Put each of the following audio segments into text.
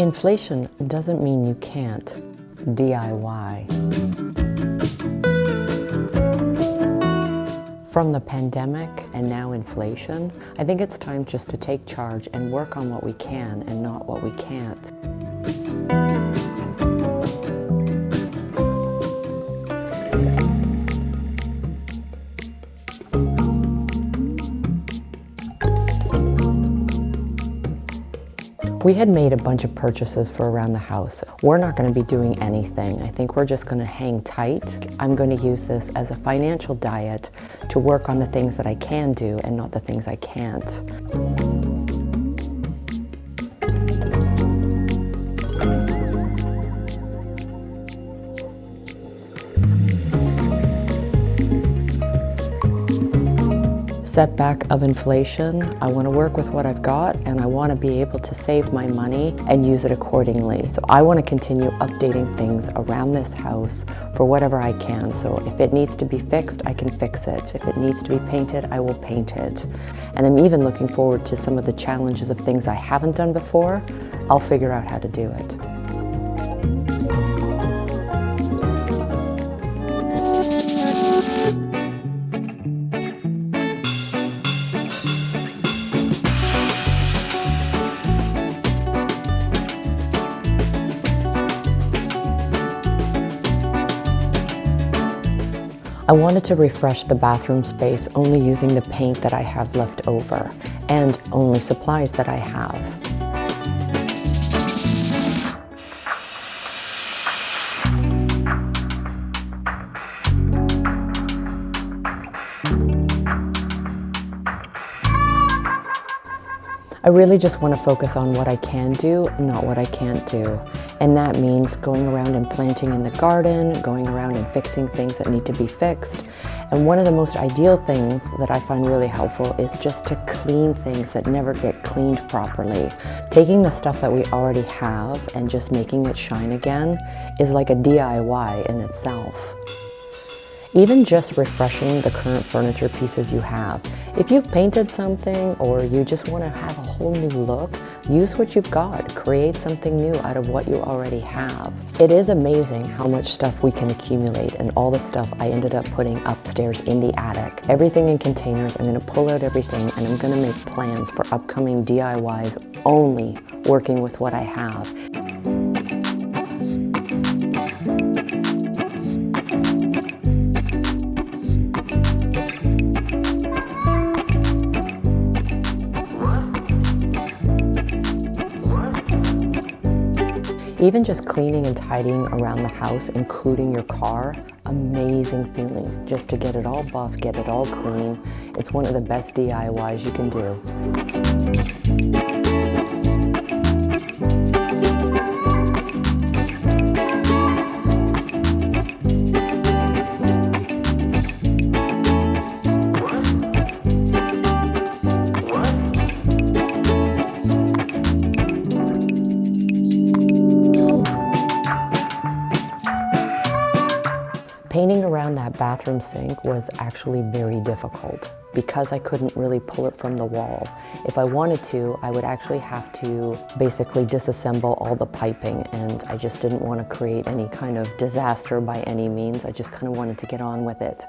Inflation doesn't mean you can't DIY. From the pandemic and now inflation, I think it's time just to take charge and work on what we can and not what we can't. We had made a bunch of purchases for around the house. We're not going to be doing anything. I think we're just going to hang tight. I'm going to use this as a financial diet to work on the things that I can do and not the things I can't. Setback of inflation, I want to work with what I've got and I want to be able to save my money and use it accordingly. So I want to continue updating things around this house for whatever I can. So if it needs to be fixed, I can fix it. If it needs to be painted, I will paint it. And I'm even looking forward to some of the challenges of things I haven't done before. I'll figure out how to do it. I wanted to refresh the bathroom space only using the paint that I have left over and only supplies that I have. I really just want to focus on what I can do and not what I can't do. And that means going around and planting in the garden, going around and fixing things that need to be fixed. And one of the most ideal things that I find really helpful is just to clean things that never get cleaned properly. Taking the stuff that we already have and just making it shine again is like a DIY in itself. Even just refreshing the current furniture pieces you have. If you've painted something or you just want to have a whole new look, use what you've got. Create something new out of what you already have. It is amazing how much stuff we can accumulate and all the stuff I ended up putting upstairs in the attic. Everything in containers. I'm going to pull out everything and I'm going to make plans for upcoming DIYs only working with what I have. Even just cleaning and tidying around the house, including your car, amazing feeling. Just to get it all buff, get it all clean. It's one of the best DIYs you can do. Painting around that bathroom sink was actually very difficult because I couldn't really pull it from the wall. If I wanted to, I would actually have to basically disassemble all the piping, and I just didn't want to create any kind of disaster by any means. I just kind of wanted to get on with it.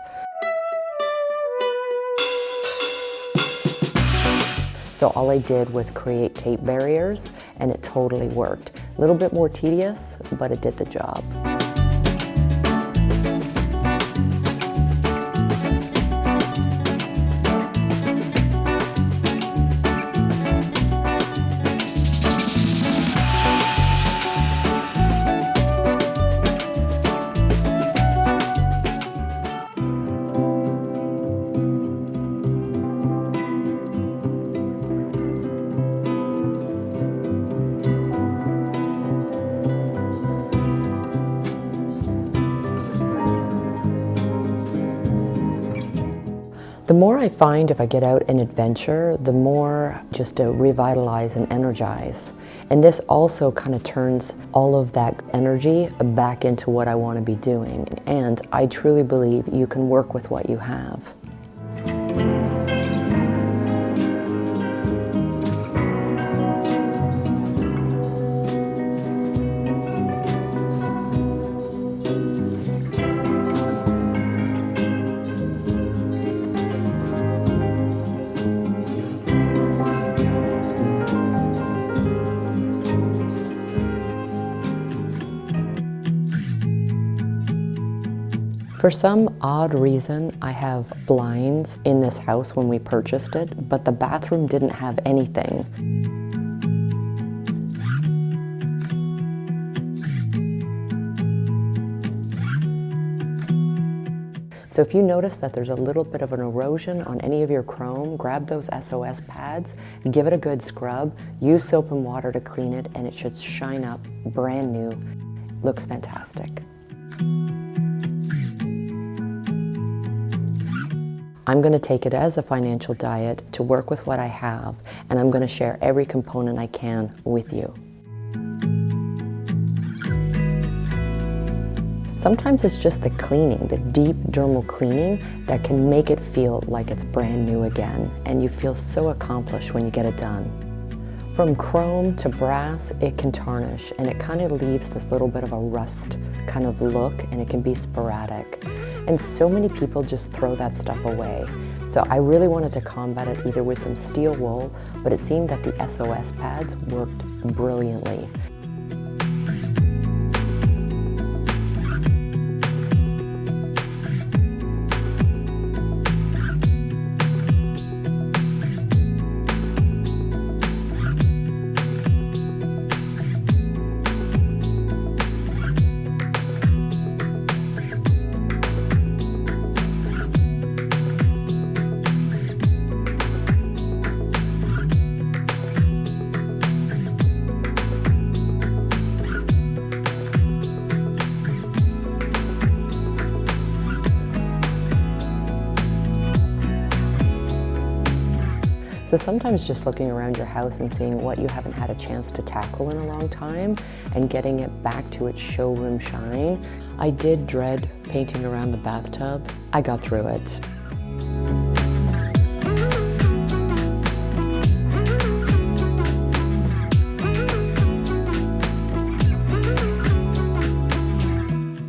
So all I did was create tape barriers and it totally worked. A little bit more tedious, but it did the job. The more I find if I get out and adventure, the more just to revitalize and energize. And this also kind of turns all of that energy back into what I want to be doing. And I truly believe you can work with what you have. For some odd reason, I have blinds in this house when we purchased it, but the bathroom didn't have anything. So if you notice that there's a little bit of an erosion on any of your chrome, grab those SOS pads, give it a good scrub, use soap and water to clean it, and it should shine up brand new. Looks fantastic. I'm going to take it as a financial diet to work with what I have, and I'm going to share every component I can with you. Sometimes it's just the cleaning, the deep dermal cleaning, that can make it feel like it's brand new again, and you feel so accomplished when you get it done. From chrome to brass, it can tarnish, and it kind of leaves this little bit of a rust kind of look, and it can be sporadic. And so many people just throw that stuff away. So I really wanted to combat it either with some steel wool, but it seemed that the SOS pads worked brilliantly. So sometimes just looking around your house and seeing what you haven't had a chance to tackle in a long time and getting it back to its showroom shine. I did dread painting around the bathtub. I got through it.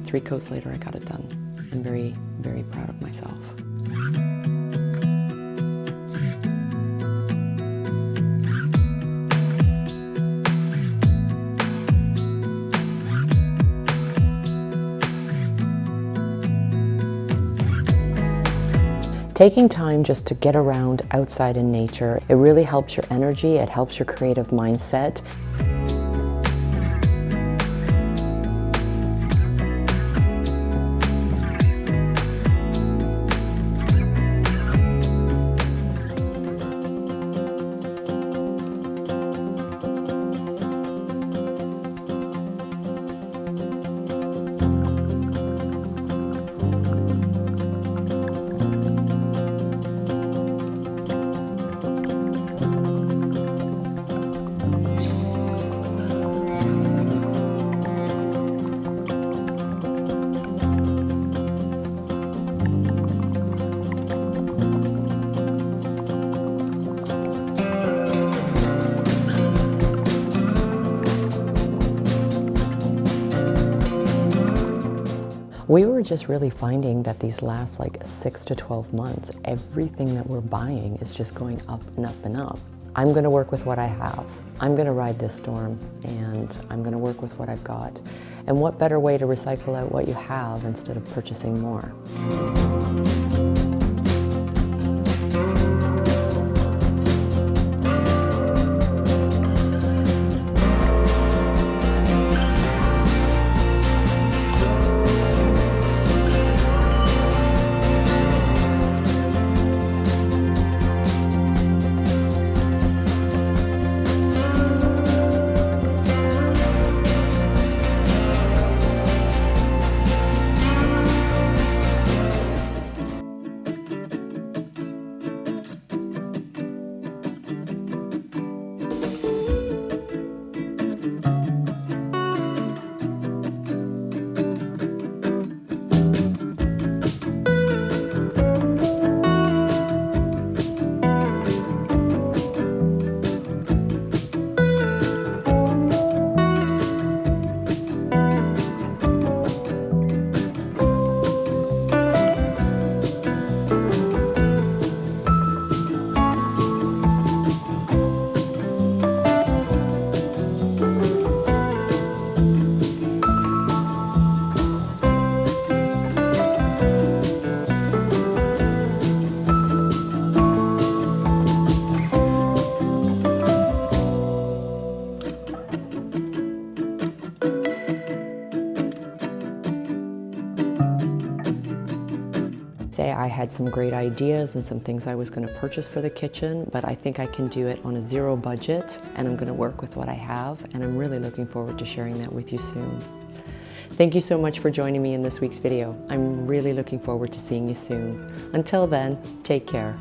Three coats later, I got it done. I'm very, very proud of myself. Taking time just to get around outside in nature, it really helps your energy, it helps your creative mindset. We were just really finding that these last like 6 to 12 months, everything that we're buying is just going up and up and up. I'm going to work with what I have. I'm going to ride this storm, and I'm going to work with what I've got. And what better way to recycle out what you have instead of purchasing more? Say I had some great ideas and some things I was going to purchase for the kitchen, but I think I can do it on a zero budget, and I'm going to work with what I have, and I'm really looking forward to sharing that with you soon. Thank you so much for joining me in this week's video. I'm really looking forward to seeing you soon. Until then, take care.